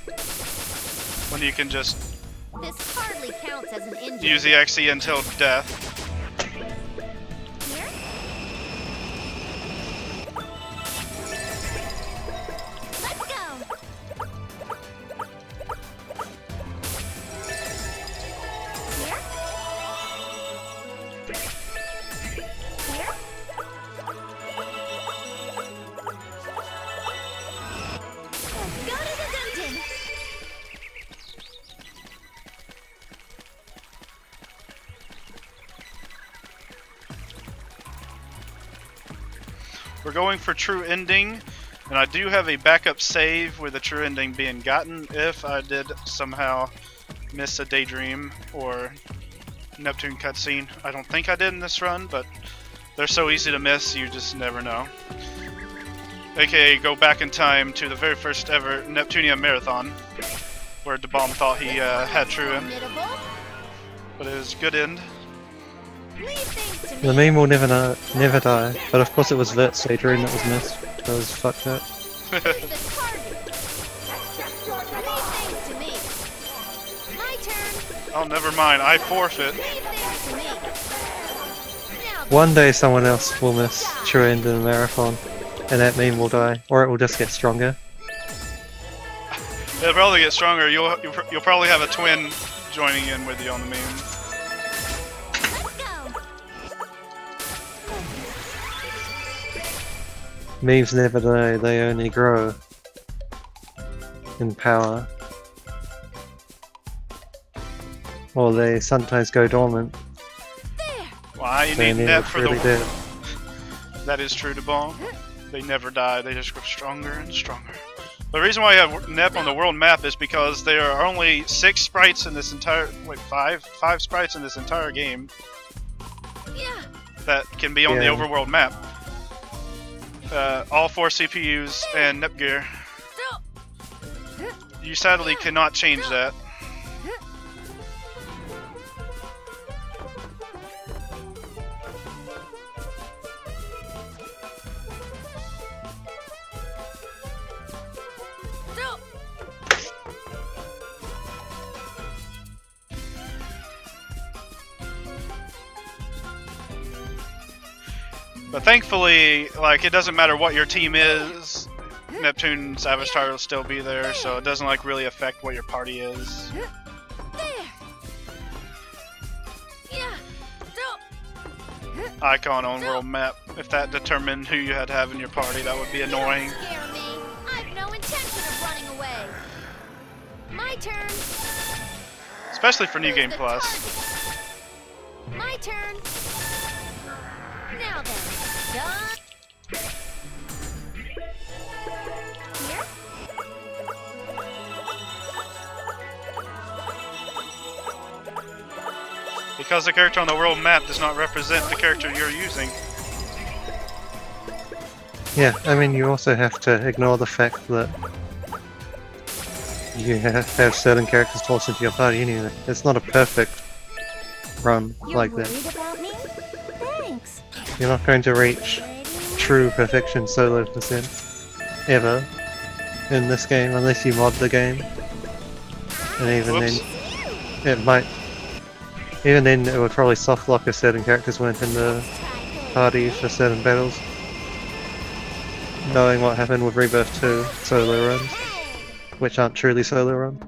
When you can just This hardly counts as an injury. use the XE until death. Here? Let's go. Here? Here? Go to the dungeon. We're going for true ending, and I do have a backup save with a true ending being gotten if I did somehow miss a daydream or Neptune cutscene. I don't think I did in this run, but they're so easy to miss, you just never know. AKA go back in time to the very first ever Neptunia Marathon, where DeBomb thought he had true end, Formidable. but it was good end. Leave things to The me. meme will never die, but of course it was Vert's daydream that was missed. That was fucked up. Who's the target? Leave things to me. My turn. Oh, never mind, I forfeit. Leave things to me. Now then. One day someone else will miss True End in a marathon, and that meme will die, or it will just get stronger. It'll probably get stronger. You'll probably have a twin joining in with you on the meme. Let's go. Memes never die, they only grow in power. Or they sometimes go dormant. Why you They need never Nep for really the did. That is true to Bomb. They never die, they just grow stronger and stronger. The reason why I have Nep on the world map is because there are only 6 sprites in this entire... wait, 5 sprites in this entire game Yeah. that can be on the Yeah. overworld map. All 4 CPUs and Nep gear. You sadly cannot change that. But thankfully, like, it doesn't matter what your team is, Neptune's avatar will still be there, so it doesn't like really affect what your party is. There. Yeah. Icon on world map. If that determined who you had to have in your party, that would be annoying. Don't scare me. I've no intention of running away. My turn. Especially for New Who's Game the Plus. target? My turn. Now then. Done. Here? Because the character on the world map does not represent the character you're using. Yeah, I mean, you also have to ignore the fact that you have certain characters tossed into your party anyway. It's not a perfect run like that. Worried about me? Thanks. You're not going to reach true perfection solo percent ever in this game unless you mod the game. And even Whoops. then, it might. Even then, it would probably soft lock if certain characters weren't in the party for certain battles. Knowing what happened with Rebirth 2 solo runs, which aren't truly solo runs.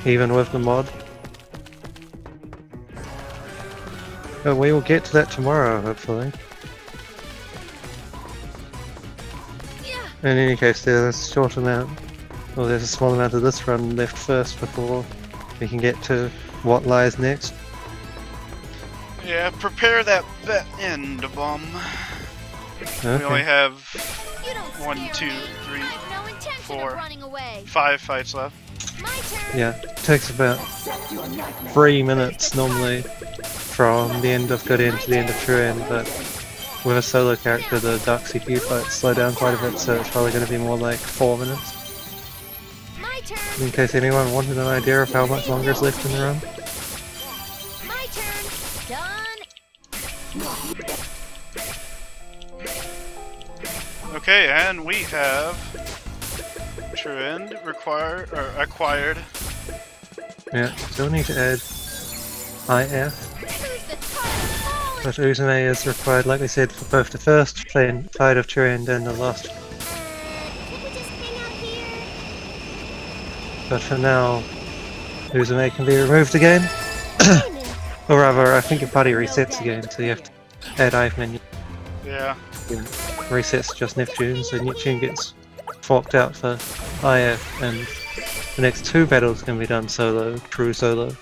Even with the mod. But we will get to that tomorrow, hopefully. In any case, there's a short amount, or there's a small amount of this run left first before we can get to what lies next. Yeah, prepare that end bomb. We only Okay. have You don't 1, scare 2, me. 3, I have no intention 4, of running away. 5 fights left. My turn. Yeah, it takes about 3 minutes normally from the end of good end to the end of true end, but with a solo character the dark CPU fights slow down quite a bit, so it's probably going to be more like 4 minutes. My turn. In case anyone wanted an idea of how much longer is left in the run. My turn. Done. Okay, and we have true end acquired. Yeah, still need to add IF. Who's the top? But Uzume is required, like we said, for both the first fight of true end and the last. Can we just hang out here? But for now, Uzume can be removed again. Or rather, I think your party resets again, so you have to add IF menu. Yeah. It resets just Neptune, so Neptune gets forked out for IF, and the next 2 battles can be done solo, true solo.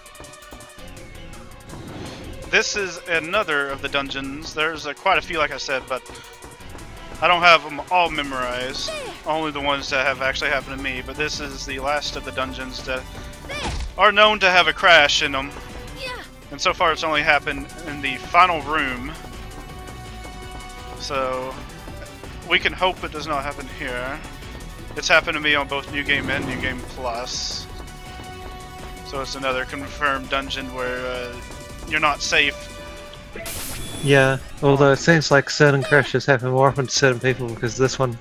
This is another of the dungeons. There's quite a few, like I said, but I don't have them all memorized. Only the ones that have actually happened to me. But this is the last of the dungeons that are known to have a crash in them. And so far it's only happened in the final room. So we can hope it does not happen here. It's happened to me on both New Game and New Game Plus. So it's another confirmed dungeon where you're not safe. Yeah, although it seems like certain crashes happen more often to certain people, because this one,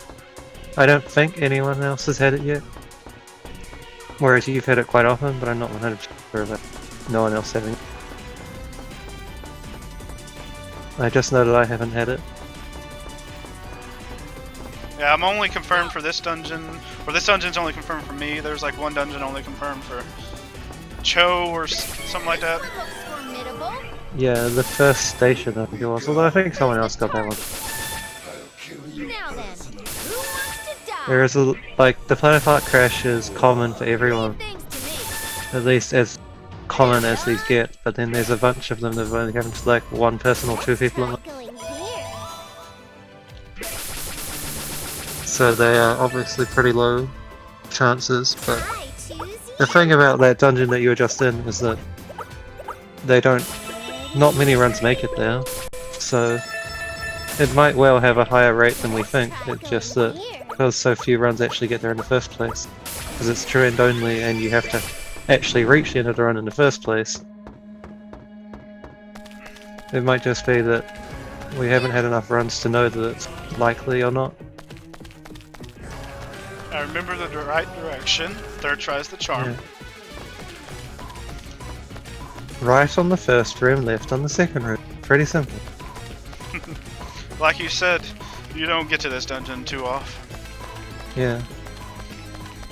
I don't think anyone else has had it yet. Whereas you've had it quite often, but I'm not 100% sure about no one else having it. I just know that I haven't had it. Yeah, I'm only confirmed for this dungeon, or this dungeon's only confirmed for me. There's like one dungeon only confirmed for Cho or something like that. Looks formidable. Yeah, the first station I think it was, although I think someone else got that one. Now then, who wants to die? There is a, like, the Planet Park crash is common for everyone, Thanks to me. at least as common as these get, but then there's a bunch of them that have only happened to like 1 person or 2 people in the. Going here. So they are obviously pretty low chances, but I choose the thing about that dungeon that you were just in is that they don't, not many runs make it there, so it might well have a higher rate than we think. It's just that because so few runs actually get there in the first place, because it's true end only and you have to actually reach the end of the run in the first place. It might just be that we haven't had enough runs to know that it's likely or not. I remember the right direction. Third tries the charm. Yeah. Right on the first room, left on the second room. Pretty simple. Like you said, you don't get to this dungeon too often. Yeah.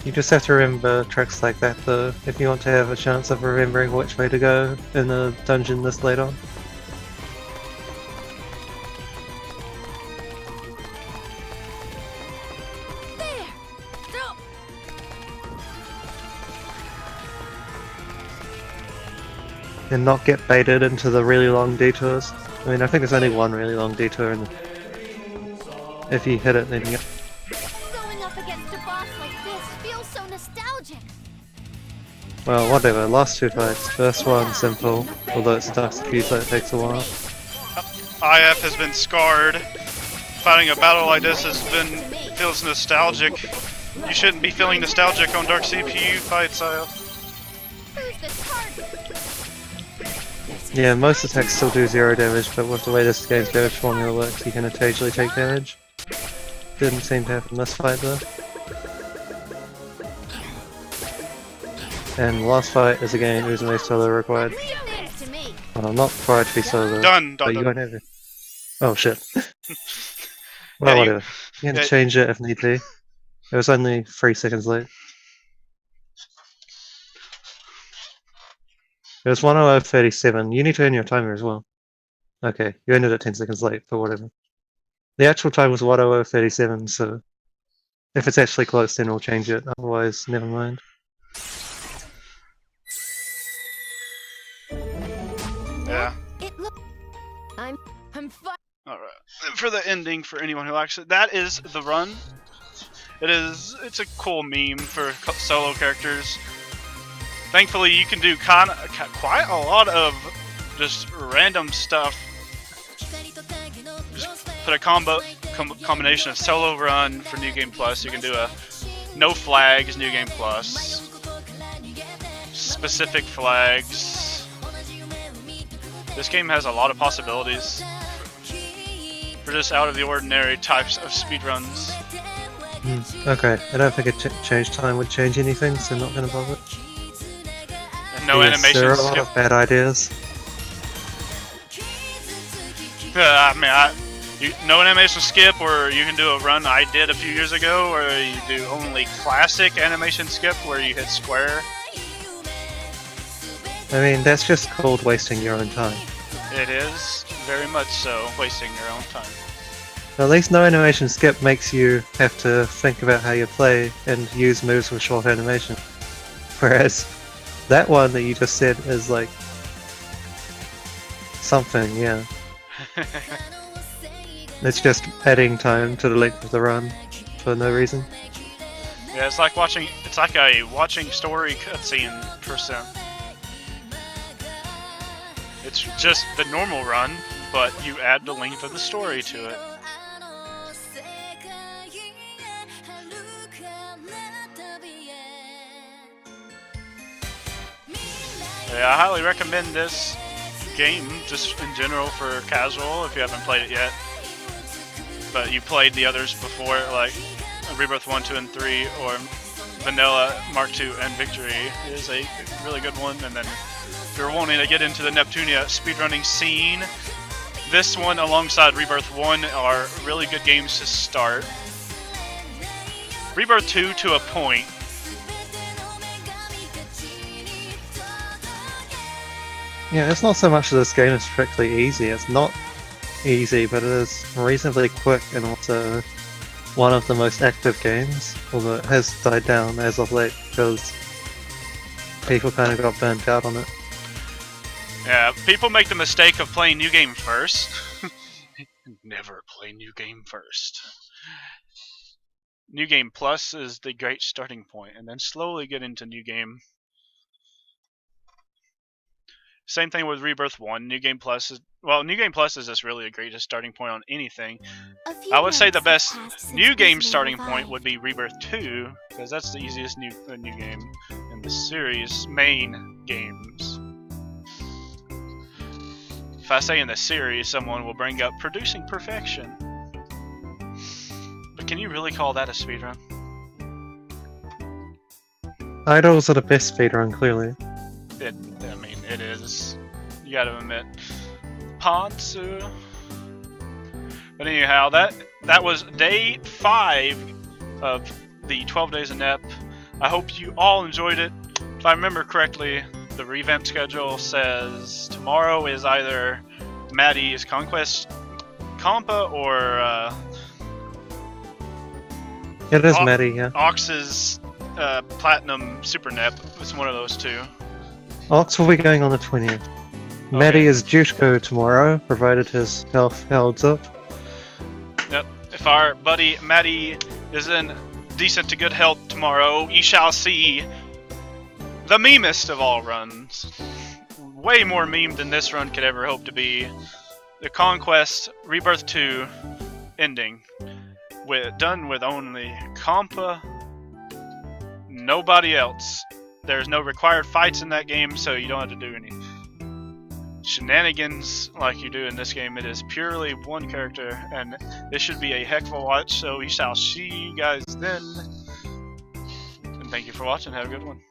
You just have to remember tricks like that though, if you want to have a chance of remembering which way to go in a dungeon this late on. And not get baited into the really long detours. I mean, I think there's only one really long detour, and if you hit it, then you. Going up against a boss like this feels so nostalgic. Well, whatever. Last 2 fights. First one simple, although it's a dark CPU, so it takes a while. IF has been scarred. Fighting a battle like this feels nostalgic. You shouldn't be feeling nostalgic on dark CPU fights, IF. Who's the target? Yeah, most attacks still do 0 damage, but with the way this game's damage formula works, you can occasionally take damage. Didn't seem to happen in this fight though. And the last fight is again Uzume solo required. Thanks to me. Well, not required to be solo, Done. but Done. you Done. won't have it. Oh shit. Yeah, Well, you- whatever. You can yeah. change it if need be. It was only 3 seconds late. It was 1:37. You need to end your timer as well. Okay, you ended it 10 seconds late, but whatever. The actual time was 1:37, so if it's actually close, then we'll change it. Otherwise, never mind. Yeah. It look. I'm fine. Alright. For the ending, for anyone who likes it, that is the run. It's a cool meme for solo characters. Thankfully, you can do quite a lot of just random stuff. Just put a combination of solo run for New Game Plus. You can do a no flags New Game Plus, specific flags. This game has a lot of possibilities for just out of the ordinary types of speedruns. Okay, I don't think a change time would change anything, so I'm not going to bother. And no Yes, animation there are a lot skip. of bad ideas. No animation skip, or you can do a run I did a few years ago, or you do only classic animation skip where you hit square. I mean, that's just called wasting your own time. It is very much so wasting your own time. At least no animation skip makes you have to think about how you play and use moves with short animation. Whereas that one that you just said is like something, yeah. It's just adding time to the length of the run for no reason. Yeah, it's like a watching story cutscene %. It's just the normal run, but you add the length of the story to it. Yeah, I highly recommend this game just in general for casual if you haven't played it yet. But you played the others before, like Rebirth 1, 2, and 3, or Vanilla, Mark 2, and Victory is a really good one. And then if you're wanting to get into the Neptunia speedrunning scene, this one alongside Rebirth 1 are really good games to start. Rebirth 2 to a point. Yeah, it's not so much that this game is strictly easy. It's not easy, but it is reasonably quick and also one of the most active games, although it has died down as of late because people kind of got burnt out on it. Yeah, people make the mistake of playing New Game first. Never play New Game first. New Game Plus is the great starting point, and then slowly get into New Game. Same thing with Rebirth 1. New Game Plus is just really a great starting point on anything. I would say the best new game starting point would be Rebirth 2, because that's the easiest new game in the series' main games. If I say in the series, someone will bring up Producing Perfection. But can you really call that a speedrun? Idols are the best speedrun, clearly. It is. You gotta admit. Ponsu. But anyhow, that was day 5 of the 12 Days of Nep. I hope you all enjoyed it. If I remember correctly, the revamp schedule says tomorrow is either Maddie's Conquest Compa or It is Maddie, yeah. Ox's Platinum Super Nep. It's one of those two. Ox will be going on the 20th. Maddie is due to go tomorrow, provided his health holds up. Yep. If our buddy Maddie is in decent to good health tomorrow, ye shall see the memest of all runs. Way more meme than this run could ever hope to be. The Conquest Rebirth 2 ending. Done with only Compa. Nobody else. There's no required fights in that game, so you don't have to do any. shenanigans like you do in this game. It is purely one character, and this should be a heck of a watch. So we shall see you guys then. And thank you for watching. Have a good one.